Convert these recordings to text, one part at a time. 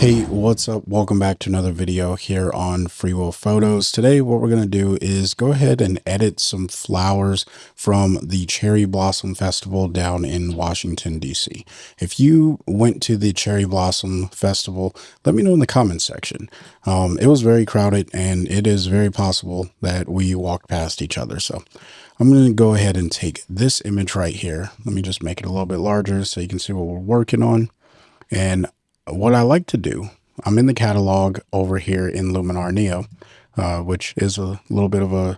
Hey, what's up? Welcome back to another video here on Free Will Photos. Today, what we're going to do is go ahead and edit some flowers from the Cherry Blossom Festival down in Washington, D.C. If you went to the Cherry Blossom Festival, let me know in the comments section. It was very crowded, and it is very possible that we walked past each other. So I'm going to go ahead and take this image right here. Let me just make it a little bit larger so you can see what we're working on. And what I like to do, I'm in the catalog over here in Luminar Neo, which is a little bit of a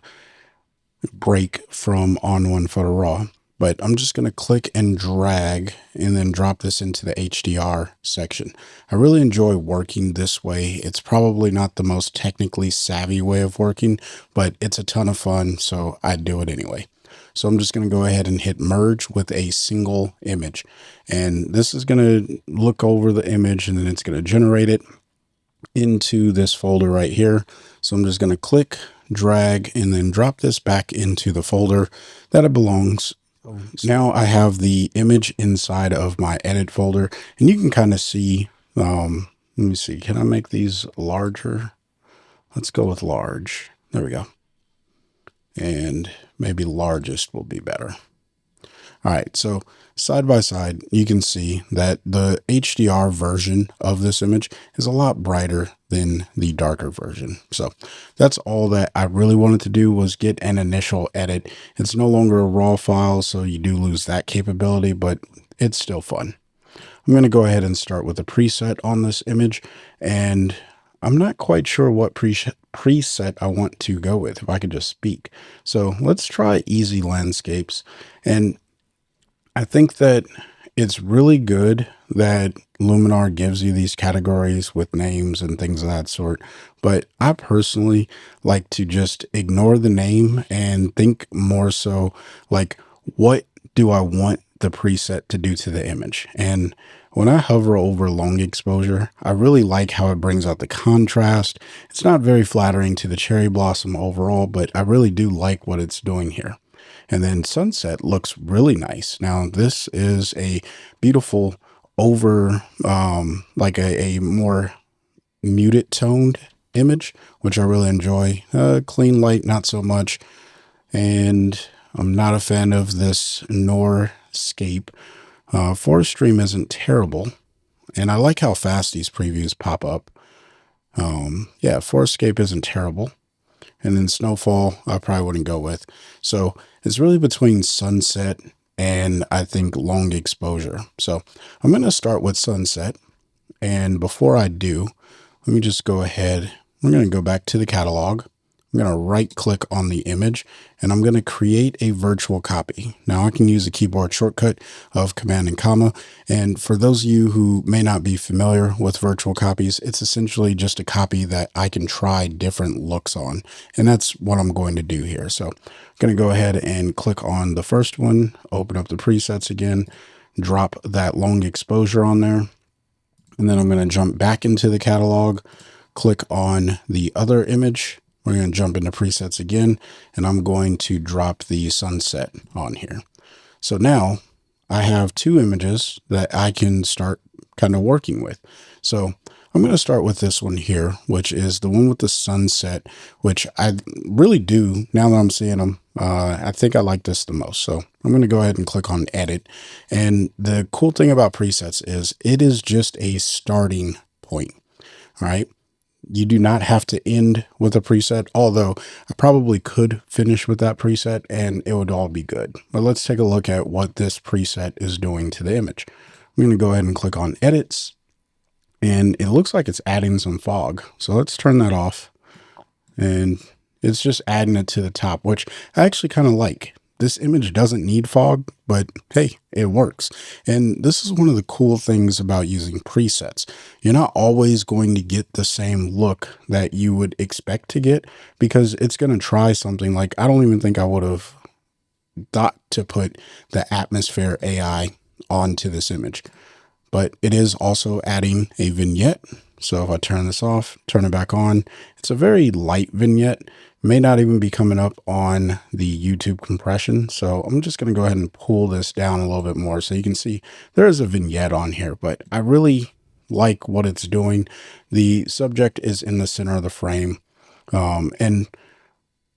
break from On1 Photo Raw, but I'm just going to click and drag and then drop this into the HDR section. I really enjoy working this way. It's probably not the most technically savvy way of working, but it's a ton of fun, so I do it anyway. So I'm just going to go ahead and hit merge with a single image. And this is going to look over the image and then it's going to generate it into this folder right here. So I'm just going to click, drag, and then drop this back into the folder that it belongs. Now I have the image inside of my edit folder, and you can kind of see, let me see, can I make these larger? Let's go with large. There we go. And maybe largest will be better. All right, so side by side, you can see that the HDR version of this image is a lot brighter than the darker version. So that's all that I really wanted to do, was get an initial edit. It's no longer a raw file, so you do lose that capability, but it's still fun. I'm going to go ahead and start with a preset on this image, and I'm not quite sure what preset I want to go with, if I could just speak. So let's try easy landscapes. And I think that it's really good that Luminar gives you these categories with names and things of that sort. But I personally like to just ignore the name and think more so like, what do I want the preset to do to the image? And when I hover over long exposure, I really like how it brings out the contrast. It's not very flattering to the cherry blossom overall, but I really do like what it's doing here. And then sunset looks really nice. Now this is a beautiful like a more muted toned image, which I really enjoy. Clean light, not so much. And I'm not a fan of this Norscape. Forest Stream isn't terrible, and I like how fast these previews pop up. Yeah, Forestscape isn't terrible. And then Snowfall, I probably wouldn't go with. So it's really between sunset and I think long exposure. So I'm going to start with sunset. And before I do, let me just go ahead. I'm going to go back to the catalog. I'm going to right click on the image and I'm going to create a virtual copy. Now I can use a keyboard shortcut of Command and comma. And for those of you who may not be familiar with virtual copies, it's essentially just a copy that I can try different looks on. And that's what I'm going to do here. So I'm going to go ahead and click on the first one, open up the presets again, drop that long exposure on there. And then I'm going to jump back into the catalog, click on the other image. We're going to jump into presets again, and I'm going to drop the sunset on here. So now I have two images that I can start kind of working with. So I'm going to start with this one here, which is the one with the sunset, which I really do, now that I'm seeing them, I think I like this the most. So I'm going to go ahead and click on edit. And the cool thing about presets is it is just a starting point. All right. You do not have to end with a preset, although I probably could finish with that preset and it would all be good. But let's take a look at what this preset is doing to the image. I'm going to go ahead and click on edits, and it looks like it's adding some fog. So let's turn that off, and it's just adding it to the top, which I actually kind of like. This image doesn't need fog, but hey, it works. And this is one of the cool things about using presets. You're not always going to get the same look that you would expect to get, because it's going to try something like, I don't even think I would have thought to put the atmosphere AI onto this image, but it is also adding a vignette. So if I turn this off, turn it back on, it's a very light vignette. May not even be coming up on the YouTube compression. So I'm just going to go ahead and pull this down a little bit more so you can see there is a vignette on here, but I really like what it's doing. The subject is in the center of the frame. And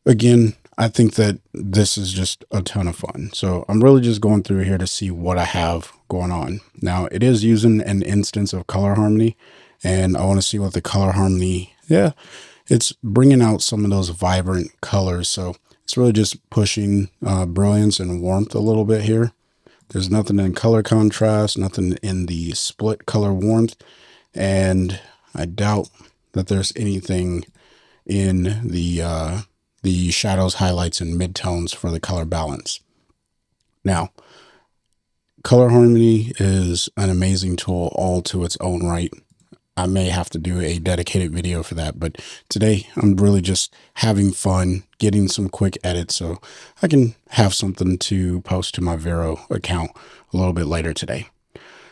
again, I think that this is just a ton of fun. So I'm really just going through here to see what I have going on. Now it is using an instance of color harmony, and I want to see what the color harmony, yeah, it's bringing out some of those vibrant colors. So it's really just pushing brilliance and warmth a little bit here. There's nothing in color contrast, nothing in the split color warmth, and I doubt that there's anything in the shadows, highlights, and midtones for the color balance. Now, color harmony is an amazing tool all to its own right. I may have to do a dedicated video for that, but today I'm really just having fun, getting some quick edits so I can have something to post to my Vero account a little bit later today.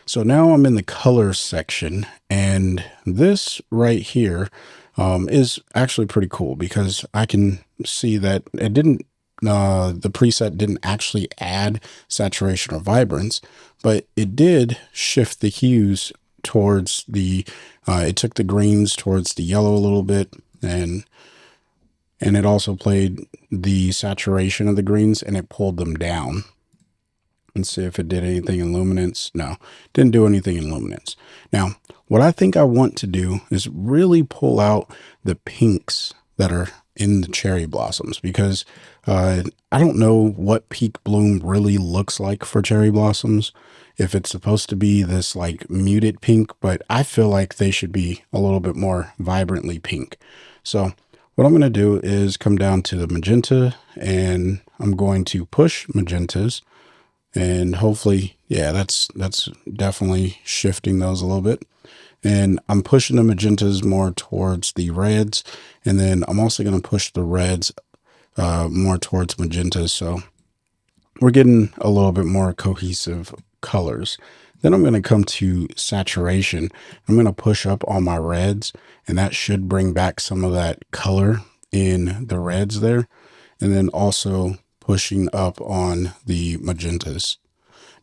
So now I'm in the color section, and this right here is actually pretty cool because I can see that it didn't, the preset didn't actually add saturation or vibrance, but it did shift the hues towards the, it took the greens towards the yellow a little bit, and it also played the saturation of the greens and it pulled them down. Let's see if it did anything in luminance. No, didn't do anything in luminance. Now, what I think I want to do is really pull out the pinks that are in the cherry blossoms, because I don't know what peak bloom really looks like for cherry blossoms. If it's supposed to be this like muted pink, but I feel like they should be a little bit more vibrantly pink. So what I'm going to do is come down to the magenta, and I'm going to push magentas. And hopefully, yeah, that's definitely shifting those a little bit. And I'm pushing the magentas more towards the reds. And then I'm also going to push the reds more towards magentas. So we're getting a little bit more cohesive colors. Then I'm going to come to saturation. I'm going to push up on my reds, and that should bring back some of that color in the reds there. And then also pushing up on the magentas.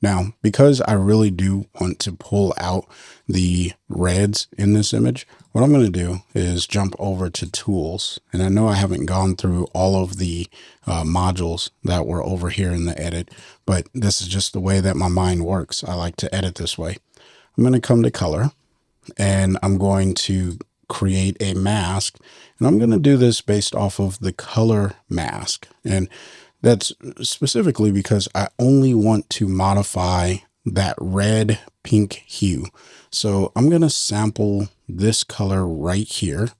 Now, because I really do want to pull out the reds in this image, what I'm going to do is jump over to tools. And I know I haven't gone through all of the modules that were over here in the edit, but this is just the way that my mind works. I like to edit this way. I'm going to come to color, and I'm going to create a mask, and I'm going to do this based off of the color mask. And that's specifically because I only want to modify that red pink hue. So I'm going to sample this color right here,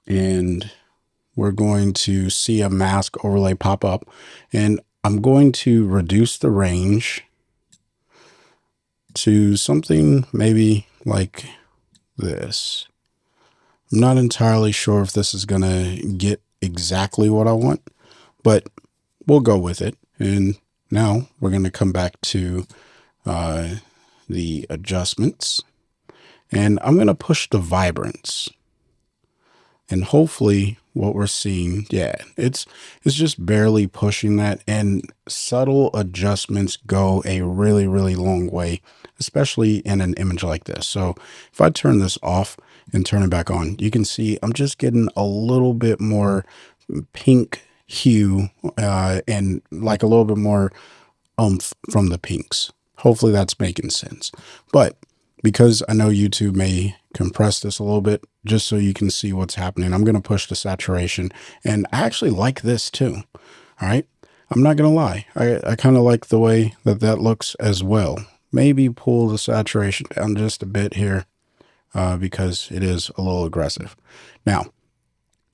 and we're going to see a mask overlay pop up, and I'm going to reduce the range to something maybe like this. I'm not entirely sure if this is going to get exactly what I want, but we'll go with it. And now we're going to come back to the adjustments, and I'm going to push the vibrance. And hopefully what we're seeing, yeah, it's just barely pushing that, and subtle adjustments go a really, really long way, especially in an image like this. So if I turn this off and turn it back on, you can see I'm just getting a little bit more pink hue and like a little bit more oomph from the pinks. Hopefully that's making sense. But because I know YouTube may compress this a little bit just so you can see what's happening, I'm going to push the saturation, and I actually like this too. All right. I'm not going to lie. I kind of like the way that that looks as well. Maybe pull the saturation down just a bit here because it is a little aggressive. Now,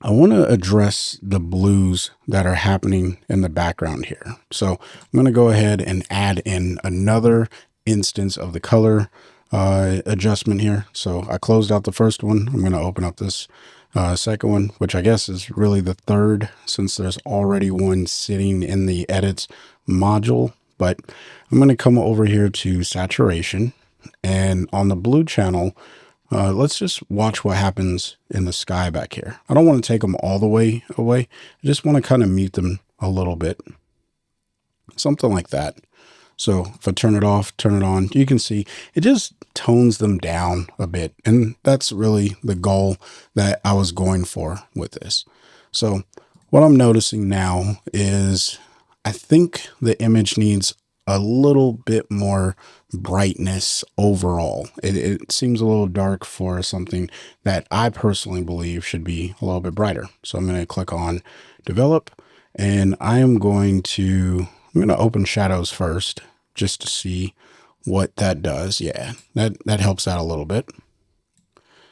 I want to address the blues that are happening in the background here. So I'm going to go ahead and add in another instance of the color adjustment here. So I closed out the first one. I'm going to open up this second one, which I guess is really the third, since there's already one sitting in the edits module. But I'm going to come over here to saturation, and on the blue channel, let's just watch what happens in the sky back here. I don't want to take them all the way away. I just want to kind of mute them a little bit. Something like that. So if I turn it off, turn it on, you can see it just tones them down a bit. And that's really the goal that I was going for with this. So what I'm noticing now is I think the image needs a little bit more brightness overall. It seems a little dark for something that I personally believe should be a little bit brighter. So I'm going to click on develop, and I'm going to open shadows first just to see what that does. Yeah, that helps out a little bit.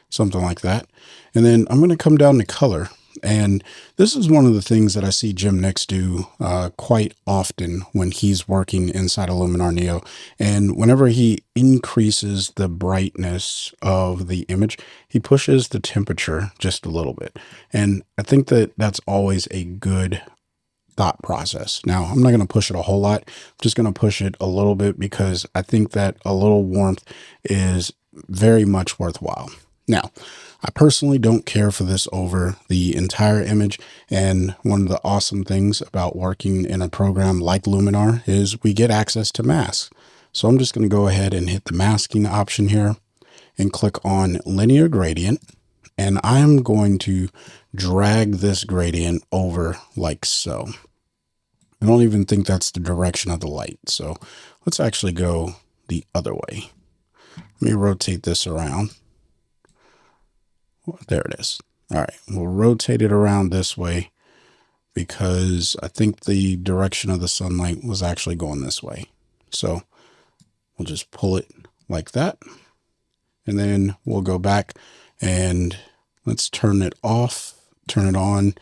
Something like that. And then I'm going to come down to color. And this is one of the things that I see Jim Nix do quite often when he's working inside of Luminar Neo. And whenever he increases the brightness of the image, he pushes the temperature just a little bit. And I think that that's always a good thought process. Now, I'm not going to push it a whole lot. I'm just going to push it a little bit because I think that a little warmth is very much worthwhile. Now, I personally don't care for this over the entire image. And one of the awesome things about working in a program like Luminar is we get access to masks. So I'm just going to go ahead and hit the masking option here and click on linear gradient. And I'm going to drag this gradient over like so. I don't even think that's the direction of the light. So let's actually go the other way. Let me rotate this around. There it is. All right, we'll rotate it around this way because I think the direction of the sunlight was actually going this way. So we'll just pull it like that. And then we'll go back and let's turn it off, turn it on.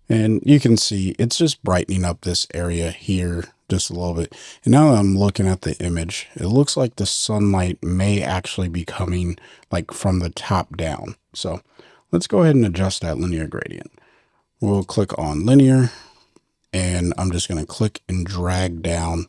And you can see it's just brightening up this area here just a little bit. And now that I'm looking at the image, it looks like the sunlight may actually be coming like from the top down. So let's go ahead and adjust that linear gradient. We'll click on linear, and I'm just going to click and drag down.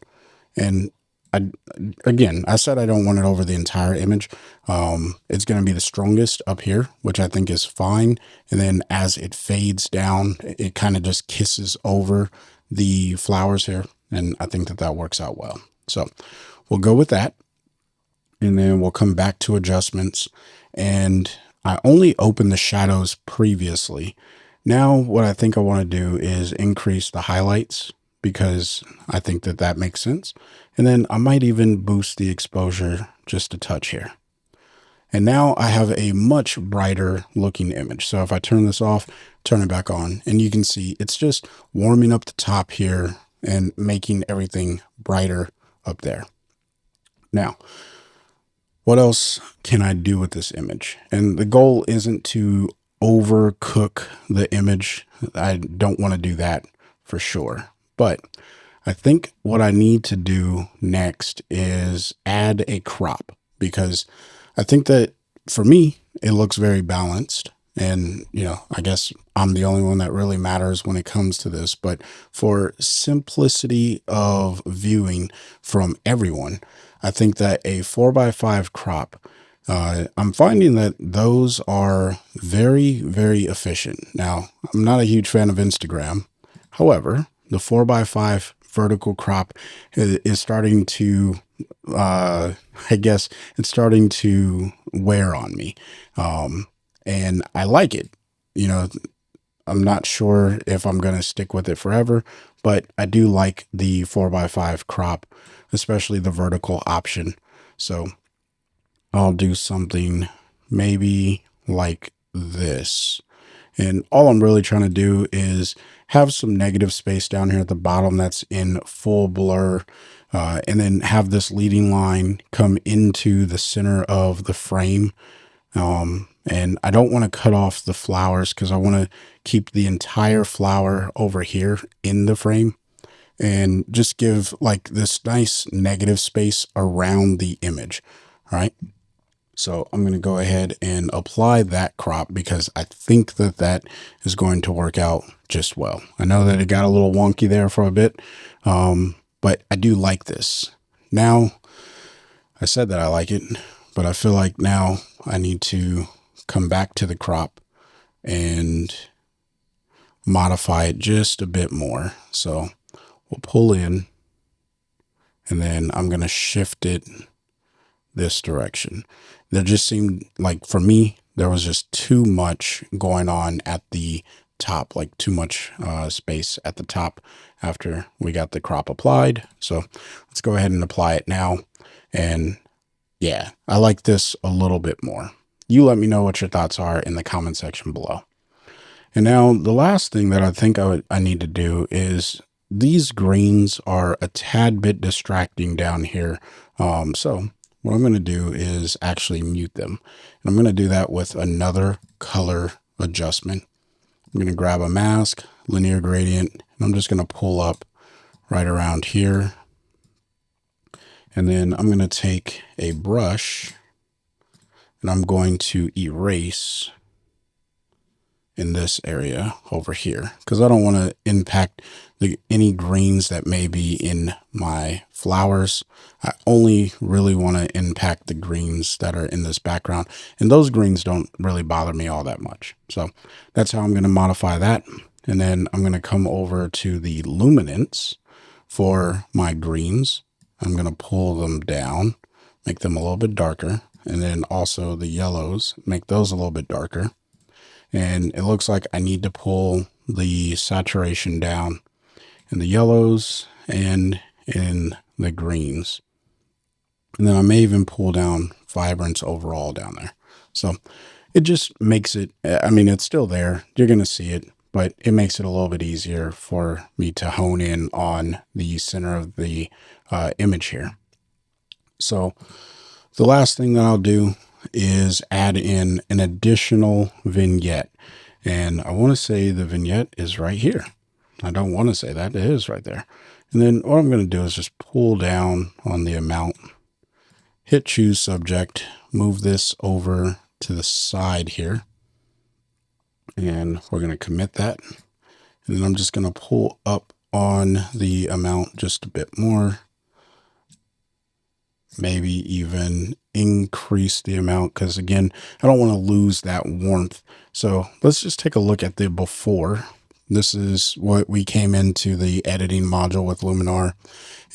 And I said I don't want it over the entire image. It's going to be the strongest up here, which I think is fine. And then as it fades down, it kind of just kisses over the flowers here. And I think that that works out well. So we'll go with that. And then we'll come back to adjustments. And I only opened the shadows previously. Now what I think I want to do is increase the highlights because I think that that makes sense. And then I might even boost the exposure just a touch here. And now I have a much brighter looking image. So if I turn this off, turn it back on, and you can see it's just warming up the top here and making everything brighter up there. Now, what else can I do with this image? And the goal isn't to overcook the image. I don't want to do that for sure. But I think what I need to do next is add a crop, because I think that for me, it looks very balanced. And, I guess I'm the only one that really matters when it comes to this. But for simplicity of viewing from everyone, I think that a 4x5 crop, I'm finding that those are very, very efficient. Now, I'm not a huge fan of Instagram. However, the 4x5 vertical crop is starting to, I guess it's starting to wear on me. And I like it. I'm not sure if I'm going to stick with it forever, but I do like the 4x5 crop, especially the vertical option. So I'll do something maybe like this. And all I'm really trying to do is have some negative space down here at the bottom that's in full blur, and then have this leading line come into the center of the frame. And I don't want to cut off the flowers because I want to keep the entire flower over here in the frame and just give like this nice negative space around the image. All right. So I'm going to go ahead and apply that crop because I think that that is going to work out just well. I know that it got a little wonky there for a bit, but I do like this. Now, I said that I like it, but I feel like now I need to come back to the crop and modify it just a bit more. So we'll pull in, and then I'm going to shift it this direction. There just seemed like, for me, there was just too much going on at the top, like too much space at the top after we got the crop applied. So let's go ahead and apply it now. And yeah, I like this a little bit more. You let me know what your thoughts are in the comment section below. And now the last thing that I think I need to do is, these greens are a tad bit distracting down here. So what I'm going to do is actually mute them. And I'm going to do that with another color adjustment. I'm going to grab a mask, linear gradient, and I'm just going to pull up right around here. And then I'm going to take a brush and I'm going to erase in this area over here, because I don't want to impact any greens that may be in my flowers. I only really want to impact the greens that are in this background, and those greens don't really bother me all that much. So that's how I'm going to modify that. And then I'm going to come over to the luminance for my greens. I'm going to pull them down, make them a little bit darker, and then also the yellows, make those a little bit darker. And it looks like I need to pull the saturation down in the yellows and in the greens. And then I may even pull down vibrance overall down there. So it just makes it, I mean, it's still there. You're going to see it, but it makes it a little bit easier for me to hone in on the center of the image here. So the last thing that I'll do is add in an additional vignette. And I want to say the vignette is right here. I don't want to say that. It is right there. And then what I'm going to do is just pull down on the amount, hit choose subject, move this over to the side here. And we're going to commit that. And then I'm just going to pull up on the amount just a bit more. Maybe even increase the amount, because again, I don't want to lose that warmth. So let's just take a look at the before. This is what we came into the editing module with Luminar,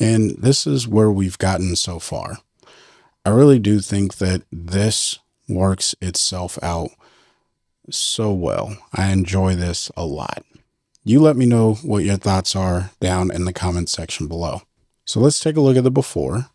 and this is where we've gotten so far. I really do think that this works itself out so well. I enjoy this a lot. You let me know what your thoughts are down in the comment section below. So let's take a look at the before.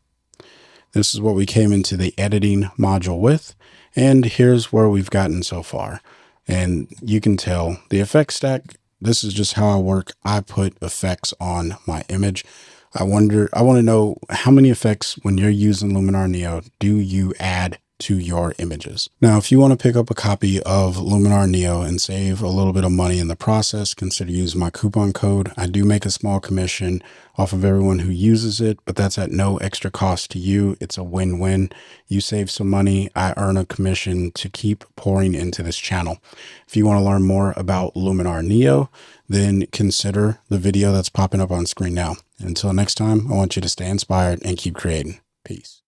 This is what we came into the editing module with, and here's where we've gotten so far. And you can tell the effect stack, this is just how I work. I put effects on my image. I want to know how many effects, when you're using Luminar Neo, do you add to your images. Now, if you want to pick up a copy of Luminar Neo and save a little bit of money in the process, consider using my coupon code. I do make a small commission off of everyone who uses it, but that's at no extra cost to you. It's a win-win. You save some money, I earn a commission to keep pouring into this channel. If you want to learn more about Luminar Neo, then consider the video that's popping up on screen now. Until next time, I want you to stay inspired and keep creating. Peace.